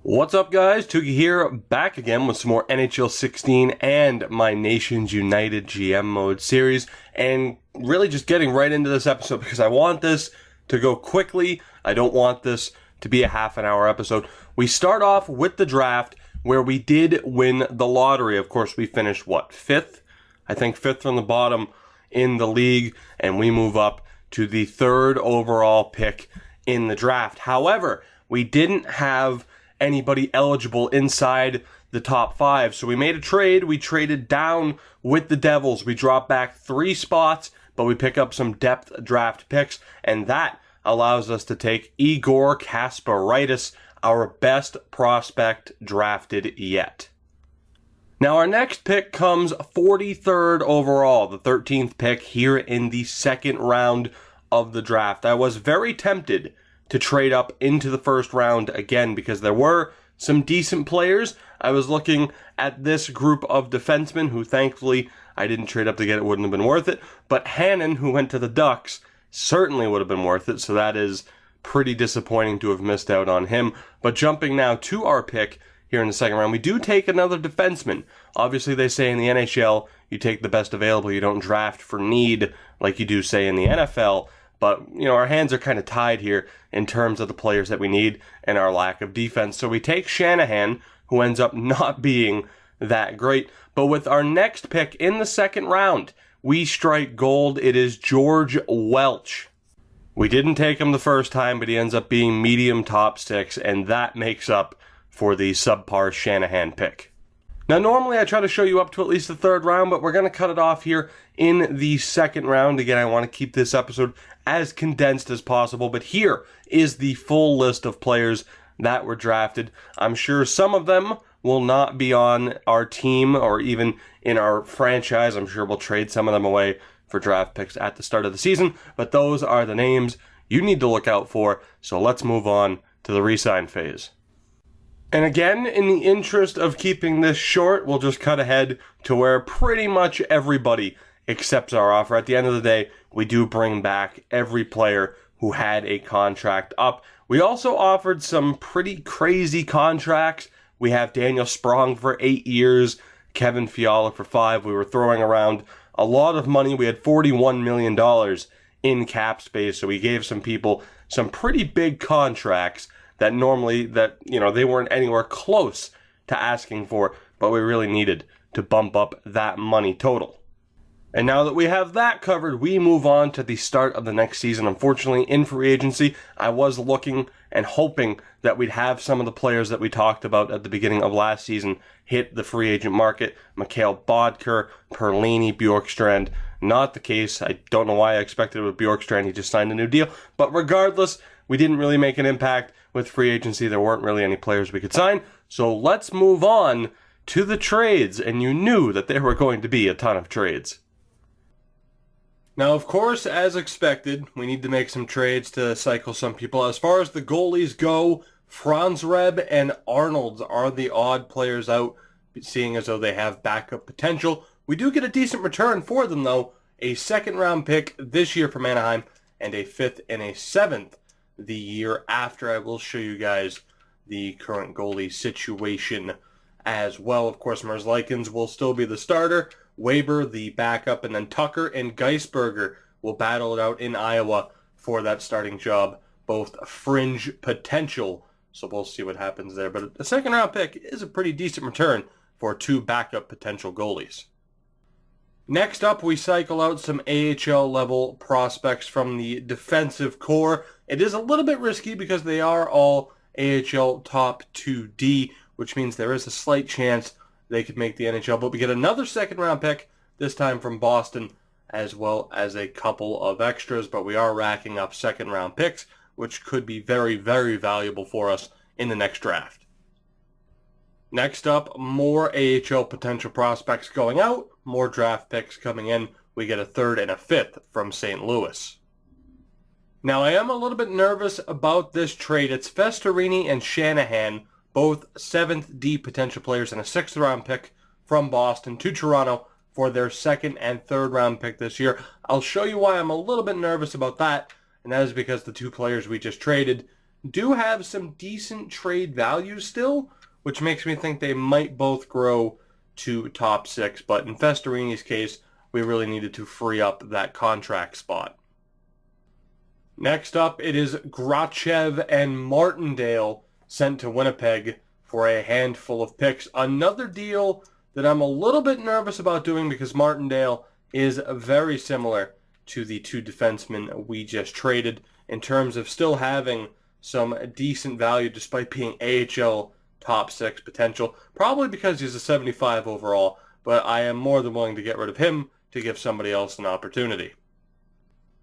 What's up, guys? Tuki here, back again with some more NHL 16 and my Nations United GM mode series, and really just getting right into this episode because I want this to go quickly. I don't want this to be a half an hour episode. We start off with the draft where we did win the lottery. Of course, we finished, fifth? I think fifth from the bottom in the league, and we move up to the third overall pick in the draft. However, we didn't have anybody eligible inside the top five. So we made a trade. We traded down with the Devils. We dropped back 3 spots, but we pick up some depth draft picks, and that allows us to take Igor Kasparaitis, our best prospect drafted yet. Now our next pick comes 43rd overall, the 13th pick here in the second round of the draft. I was very tempted to trade up into the first round again because there were some decent players. I was looking at this group of defensemen who thankfully I didn't trade up to get. It wouldn't have been worth it. But Hannon, who went to the Ducks, certainly would have been worth it. So that is pretty disappointing to have missed out on him. But jumping now to our pick here in the second round, we do take another defenseman. Obviously, they say in the NHL, you take the best available. You don't draft for need like you do, say, in the NFL. But, our hands are kind of tied here in terms of the players that we need and our lack of defense. So we take Shanahan, who ends up not being that great. But with our next pick in the second round, we strike gold. It is George Welch. We didn't take him the first time, but he ends up being medium top 6, and that makes up for the subpar Shanahan pick. Now, normally I try to show you up to at least the third round, but we're going to cut it off here in the second round. Again, I want to keep this episode as condensed as possible, but here is the full list of players that were drafted. I'm sure some of them will not be on our team or even in our franchise. I'm sure we'll trade some of them away for draft picks at the start of the season, but those are the names you need to look out for. So let's move on to the re-sign phase. And again, in the interest of keeping this short, we'll just cut ahead to where pretty much everybody accepts our offer. At the end of the day, we do bring back every player who had a contract up. We also offered some pretty crazy contracts. We have Daniel Sprong for 8 years, Kevin Fiala for 5. We were throwing around a lot of money. We had $41 million in cap space, so we gave some people some pretty big contracts that normally they weren't anywhere close to asking for, but we really needed to bump up that money total. And now that we have that covered, we move on to the start of the next season. Unfortunately, in free agency, I was looking and hoping that we'd have some of the players that we talked about at the beginning of last season hit the free agent market. Mikhail Bodker, Perlini, Bjorkstrand. Not the case. I don't know why I expected it with Bjorkstrand. He just signed a new deal. But regardless, we didn't really make an impact with free agency. There weren't really any players we could sign. So let's move on to the trades. And you knew that there were going to be a ton of trades. Now, of course, as expected, we need to make some trades to cycle some people. As far as the goalies go, Franzreb and Arnold are the odd players out, seeing as though they have backup potential. We do get a decent return for them, though. A second-round pick this year from Anaheim and a 5th and a 7th the year after. I will show you guys the current goalie situation as well. Of course, Merzlikins will still be the starter, Weber the backup, and then Tucker and Geisberger will battle it out in Iowa for that starting job. Both fringe potential, so we'll see what happens there. But a second-round pick is a pretty decent return for 2 backup potential goalies. Next up, we cycle out some AHL-level prospects from the defensive core. It is a little bit risky because they are all AHL top 2D, which means there is a slight chance they could make the NHL. But we get another second-round pick, this time from Boston, as well as a couple of extras. But we are racking up second-round picks, which could be very, very valuable for us in the next draft. Next up, more AHL potential prospects going out, more draft picks coming in. We get a 3rd and a 5th from St. Louis. Now, I am a little bit nervous about this trade. It's Festerini and Shanahan, both 7th D potential players, and a 6th round pick from Boston to Toronto for their 2nd and 3rd round pick this year. I'll show you why I'm a little bit nervous about that, and that is because the 2 players we just traded do have some decent trade value still, which makes me think they might both grow to top 6. But in Festorini's case, we really needed to free up that contract spot. Next up, it is Grachev and Martindale sent to Winnipeg for a handful of picks. Another deal that I'm a little bit nervous about doing because Martindale is very similar to the 2 defensemen we just traded in terms of still having some decent value despite being AHL top 6 potential. Probably because he's a 75 overall, but I am more than willing to get rid of him to give somebody else an opportunity.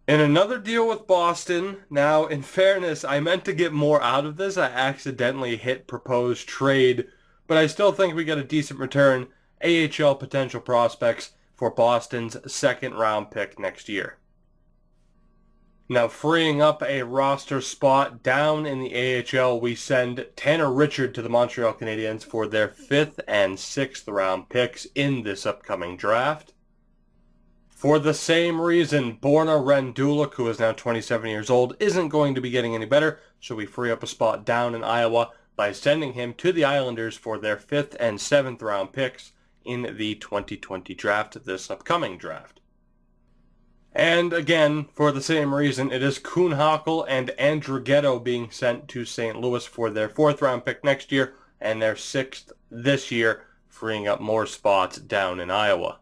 In another deal with Boston, now in fairness, I meant to get more out of this. I accidentally hit propose trade, but I still think we get a decent return. AHL potential prospects for Boston's 2nd round pick next year. Now freeing up a roster spot down in the AHL, we send Tanner Richard to the Montreal Canadiens for their 5th and 6th round picks in this upcoming draft. For the same reason, Borna Rendulic, who is now 27 years old, isn't going to be getting any better, so we free up a spot down in Iowa by sending him to the Islanders for their 5th and 7th round picks in the 2020 draft, this upcoming draft. And again, for the same reason, it is Kuhnhackl and Andrighetto being sent to St. Louis for their 4th round pick next year and their 6th this year, freeing up more spots down in Iowa.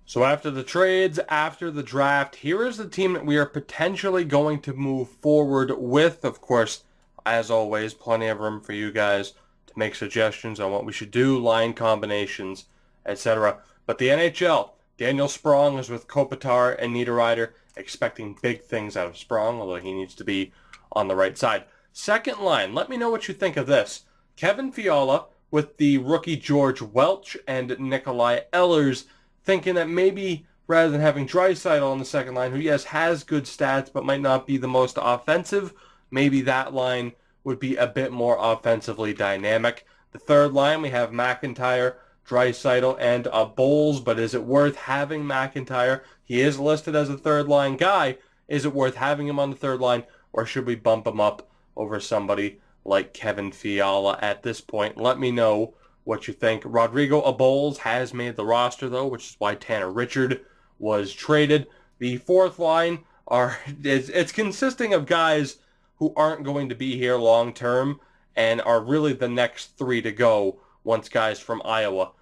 So after the trades, after the draft, here is the team that we are potentially going to move forward with. Of course, as always, plenty of room for you guys to make suggestions on what we should do, line combinations, etc. But the NHL, Daniel Sprong is with Kopitar and Niederreiter, expecting big things out of Sprong, although he needs to be on the right side. Second line, let me know what you think of this. Kevin Fiala with the rookie George Welch and Nikolai Ehlers, thinking that maybe rather than having Draisaitl on the second line, who yes has good stats but might not be the most offensive, maybe that line would be a bit more offensively dynamic. The third line, we have McIntyre, Draisaitl, and Bowles, but is it worth having McIntyre? He is listed as a third line guy. Is it worth having him on the third line, or should we bump him up over somebody like Kevin Fiala at this point? Let me know what you think. Rodrigo Abols has made the roster, though, which is why Tanner Richard was traded. The fourth line it's consisting of guys who aren't going to be here long term and are really the next 3 to go once guys from Iowa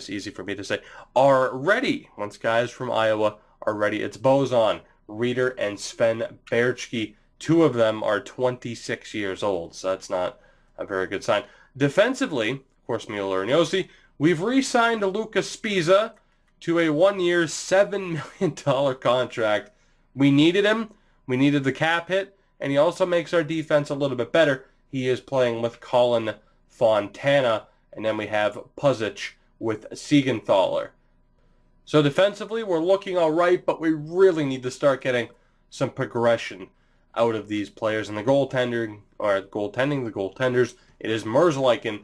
easy for me to say, are ready. Once guys from Iowa are ready. It's Bozon, Reeder, and Sven Berchke. 2 of them are 26 years old, so that's not a very good sign. Defensively, of course, Mueller and Yossi, we've re-signed Lucas Spiza to a 1-year, $7 million contract. We needed him. We needed the cap hit, and he also makes our defense a little bit better. He is playing with Colin Fontana, and then we have Puzic with Siegenthaler. So defensively, we're looking all right, but we really need to start getting some progression out of these players. And the goaltenders, it is Merzlikon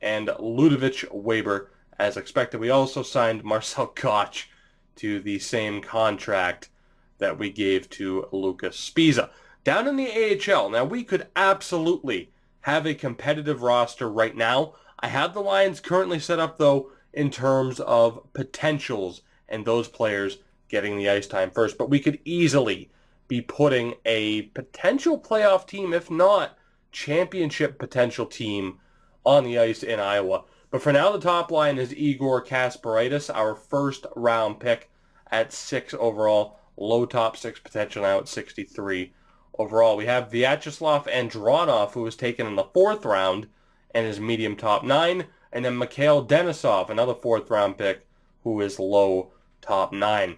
and Ludovic Weber. As expected, we also signed Marcel Koch to the same contract that we gave to Lucas Spiza. Down in the AHL, now we could absolutely have a competitive roster right now. I have the Lions currently set up, though, in terms of potentials and those players getting the ice time first. But we could easily be putting a potential playoff team, if not championship potential team, on the ice in Iowa. But for now, the top line is Igor Kasparaitis, our first round pick at 6 overall. Low top 6 potential now at 63 overall. We have Vyacheslav Andronov, who was taken in the 4th round and is medium top 9. And then Mikhail Denisov, another 4th round pick, who is low top 9.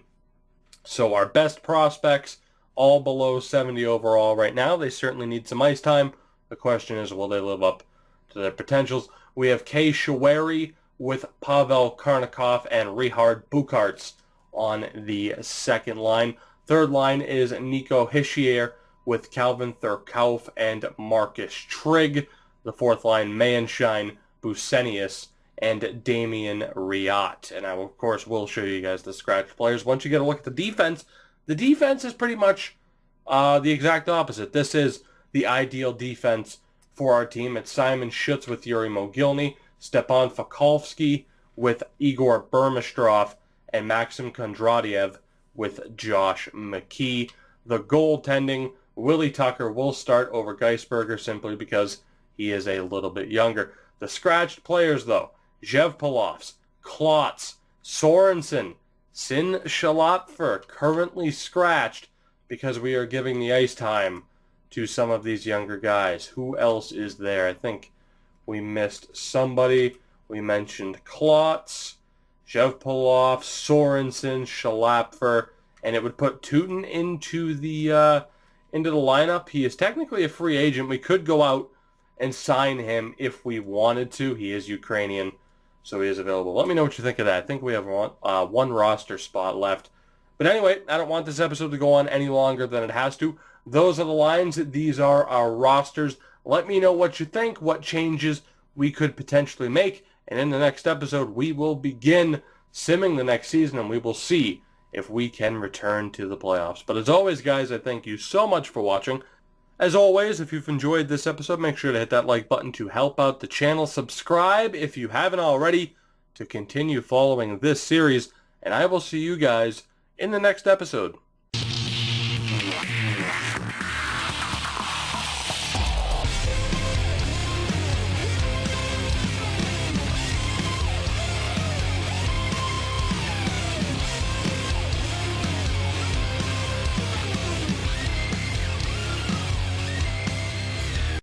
So our best prospects, all below 70 overall right now. They certainly need some ice time. The question is, will they live up to their potentials? We have Kay Shaweri with Pavel Karnikov and Richard Bukarts on the second line. Third line is Nico Hischier with Calvin Thurkauf and Marcus Trigg. The fourth line, Mayenshine, Busenius, and Damian Riot. And I, of course, will show you guys the scratch players. Once you get a look at the defense is pretty much the exact opposite. This is the ideal defense for our team. It's Simon Schutz with Yuri Mogilny, Stepan Fakovsky with Igor Burmistrov, and Maxim Kondratiev with Josh McKee. The goaltending, Willie Tucker will start over Geisberger simply because he is a little bit younger. The scratched players, though, Zev Polovs, Klotz, Sorensen, Sin Shalapfer, currently scratched because we are giving the ice time to some of these younger guys. Who else is there? I think we missed somebody. We mentioned Klotz, Zhevpolov, Sorensen, Shalapfer, and it would put Tutin into the lineup. He is technically a free agent. We could go out and sign him if we wanted to. He is Ukrainian, so he is available. Let me know what you think of that. I think we have one roster spot left. But anyway, I don't want this episode to go on any longer than it has to. Those are the lines. These are our rosters. Let me know what you think, what changes we could potentially make. And in the next episode, we will begin simming the next season, and we will see if we can return to the playoffs. But as always, guys, I thank you so much for watching. As always, if you've enjoyed this episode, make sure to hit that like button to help out the channel. Subscribe if you haven't already to continue following this series. And I will see you guys in the next episode.